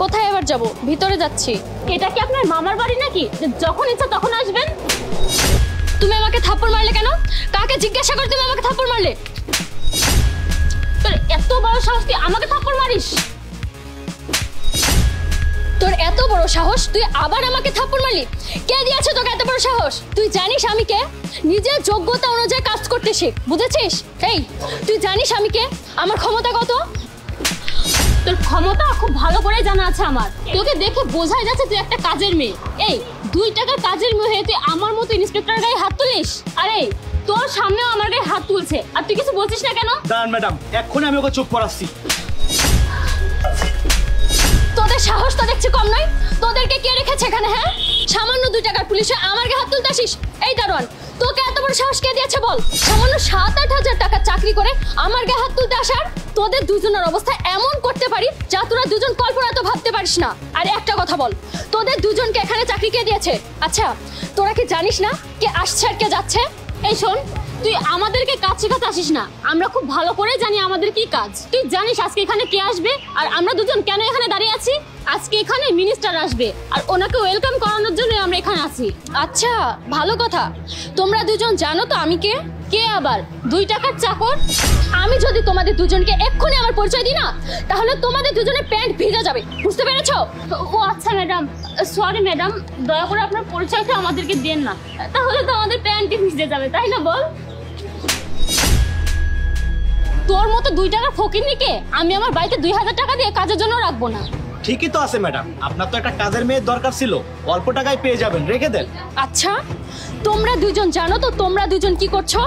কোথায় এবার যাব? ভিতরে যাচ্ছি। এটা কি আপনার মামার বাড়ি নাকি যে যখন ইচ্ছা তখন আসবেন? তুমি আমাকে থাপ্পড় মারলে কেন? কাকে জিজ্ঞাসা করে তুমি আমাকে থাপ্পড় মারলে? তোর এত বড় সাহস তুই আমাকে থাপ্পড় মারিস? তোর এত বড় সাহস তুই আবার আমাকে থাপ্পড় মারলি? কে দিয়েছে তোকে এত বড় সাহস? তুই জানিস আমি কে? নিজের যোগ্যতা অনুযায়ী কাজ করতে শিখ, বুঝেছিস? এই তুই জানিস আমি কে? আমার ক্ষমতা কত? তোর ক্ষমতা খুব ভালো করে জানা আছে আমার। তোকে দেখে বোঝাই যাচ্ছে তুই একটা কাজের মেয়ে। এই 2 টাকার কাজের মেয়ে হয়ে তুই আমার মতো ইন্সপেক্টর গায়ে হাত তুলিস? আরে তোর সামনেও আমার গায়ে হাত তুলছে আর তুই কিছু বলছিস না কেন? দাঁড়ান ম্যাডাম, এক্ষুনি আমি ওকে চুপ করাচ্ছি। তোদের সাহস তো দেখছি কম নয়। তোদেরকে কে রেখেছে এখানে? হ্যাঁ, সামান্য 2 টাকার পুলিশে আমার গায়ে হাত তুলতে আসিস? এই দারোয়ান, তোকে এত বড় সাহস কে দিয়েছে বল? সামান্য 7-8 হাজার টাকা চাকরি করে আমার গায়ে হাত তুলতে আসার? তোদের দুজনের অবস্থা এমন করতে পারি যা তোরা দুজন কল্পনা তো ভাবতে পারিস না। আর একটা কথা বল, তোদের দুজনকে এখানে চাকরি কে দিয়েছে? আচ্ছা, তোরা কি জানিস না কে আসছে আর কে যাচ্ছে? এই শোন, তুই আমাদেরকে কাজ শেখাতে আসিস না। আমরা খুব ভালো করে জানি আমাদের কি কাজ। তুই জানিস আজকে এখানে কে আসবে আর আমরা দুজন কেন এখানে দাঁড়িয়ে আছি? আজকে এখানে মিনিস্টার আসবে আর ওনাকে ওয়েলকাম করানোর জন্য আমরা এখানে আছি। আচ্ছা, ভালো কথা। তোমরা দুজন জানো তো আমি কে? কে আবার? 2 টাকার চাকর। আমি যদি তোমাদের দুজনকে এক্ষুনি আমার পরিচয় দিই না, তাহলে তোমাদের দুজনের প্যান্ট ভিজে যাবে, বুঝতে পেরেছো? ও আচ্ছা ম্যাডাম, সরি ম্যাডাম, দয়া করে আপনার পরিচয়টা আমাদেরকে দেন না, তাহলে তো আমাদের প্যান্টই ভিজে যাবে, তাই না বল? তোর মতো 2 টাকার ফকিরনিকে আমি আমার বাড়িতে 2000 টাকা দিয়ে কাজের জন্য রাখবো না। ঠিকই তো আছে ম্যাডাম, আপনার তো একটা কাজের মেয়ের দরকার ছিল, অল্প টাকায় পেয়ে যাবেন, রেখে দেন। আচ্ছা, তোমরা দুজন জানো তো তোমরা দুজন কি করছো?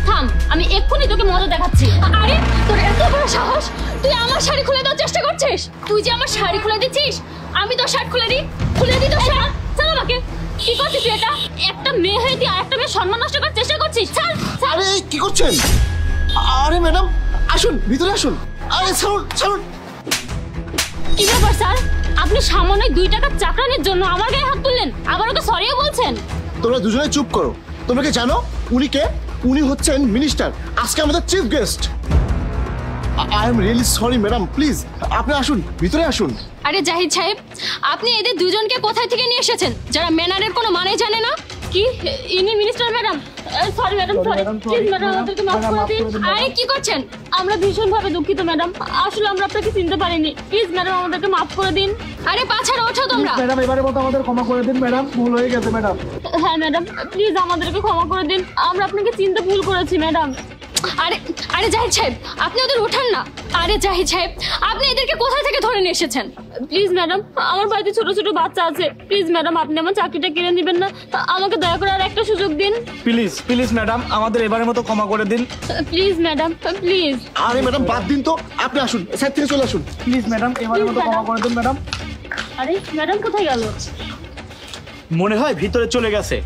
থাম, আমি এক্ষুনি তোকে মজা দেখাচ্ছি। আরে তোর এত বড় সাহস, তুই আমার শাড়ি খুলে দেওয়ার চেষ্টা করছিস? তুই যে আমার শাড়ি খুলে দিচ্ছিস, আমি তোর শার্ট খুলে দিই? খুলে দিই তোর শার্ট? চল আমাকে। কি করছিস তুই? এটা একটা মেয়ে হয়ে তুই আরেকটা মেয়ে সম্মান নষ্ট করার চেষ্টা করছিস? চল। আরে কি করছেন? আরে ম্যাডাম আসুন, ভিতরে আসুন। আরে ছাড়ুন ছাড়ুন। কি ব্যাপার স্যার, আপনি সামান্য 2 টাকার চাকরানির জন্য আমার গায়ে হাত তুললেন, আবার ওকে সরিও বলছেন? তোমরা দুজনে চুপ করো। তোমরা কি জানো উনি কে? উনি হচ্ছেন মিনিস্টার, আজকে আমাদের chief guest. I am really sorry madam, please আপনি আসুন, ভিতরে আসুন। আরে জাহিদ সাহেব, আপনি এদের দুজনকে কোথায় থেকে নিয়ে এসেছেন যারা ম্যানারের কোনো মানে জানে না? কি ইনি minister madam? Sorry madam, sorry, please madam আমাদেরকে মাফ করে দিন। আরে কি করছেন? আমরা ভীষণভাবে দুঃখিত ম্যাডাম, আসলে আমরা আপনাকে চিনতে পারিনি, প্লিজ ম্যাডাম আমাদেরকে মাফ করে দিন। আরে পাছাড় ওঠো তোমরা। ম্যাডাম এবারে মতো আমাদের ক্ষমা করে দিন ম্যাডাম, ভুল হয়ে গেছে ম্যাডাম। হ্যাঁ ম্যাডাম, প্লিজ আমাদেরকে ক্ষমা করে দিন, আমরা আপনাকে চিনতে ভুল করেছি ম্যাডাম। আরে আরে জাহিদ সাহেব, আপনি ওদের ওঠান না। আরে জাহিদ সাহেব, আপনি এদেরকে কোথা থেকে ধরে নিয়ে এসেছেন? প্লিজ ম্যাডাম, আমার বাড়িতে ছোট ছোট বাচ্চা আছে, প্লিজ ম্যাডাম আপনি আমার চাকরিটা কিনে দিবেন না? আমাকে দয়া করে আর একটা সুযোগ দিন। প্লিজ প্লিজ ম্যাডাম, আমাদের এবারের মতো ক্ষমা করে দিন। Please madam, please. আরে ম্যাডাম বাদ দিন তো, আপনি আসুন, সাইড থেকে চলে আসুন। প্লিজ ম্যাডাম এবারের মতো ক্ষমা করে দিন ম্যাডাম। আরে ম্যাডাম কোথায় গেল? মনে হয় ভিতরে চলে গেছে।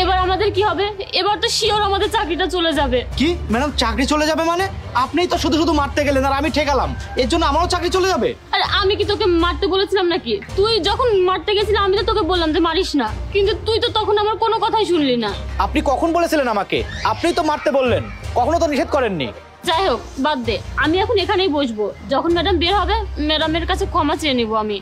এবার আমাদের কি হবে? এবার তো শিওর আমাদের চাকরিটা চলে যাবে। কি ম্যাডাম, চাকরি চলে যাবে মানে? আপনিই তো শুধু শুধু মারতে গেলেন আর আমি ঠেকালাম, এর জন্য আমারও চাকরি চলে যাবে? আরে আমি কি তোকে মারতে বলেছিলাম নাকি? তুই যখন মারতে গেছিলি আমি তো তোকে বললাম যে মারিস না, কিন্তু তুই তো তখন আমার কোনো কথাই শুনলি না। আপনি কখন বলেছিলেন আমাকে? আপনিই তো মারতে বললেন, কখনো তো নিষেধ করেননি। যাই হোক, বাদ দে, আমি এখন এখানেই বসবো। যখন ম্যাডাম বের হবে ম্যাডামের কাছে ক্ষমা চেয়ে নিবো আমি।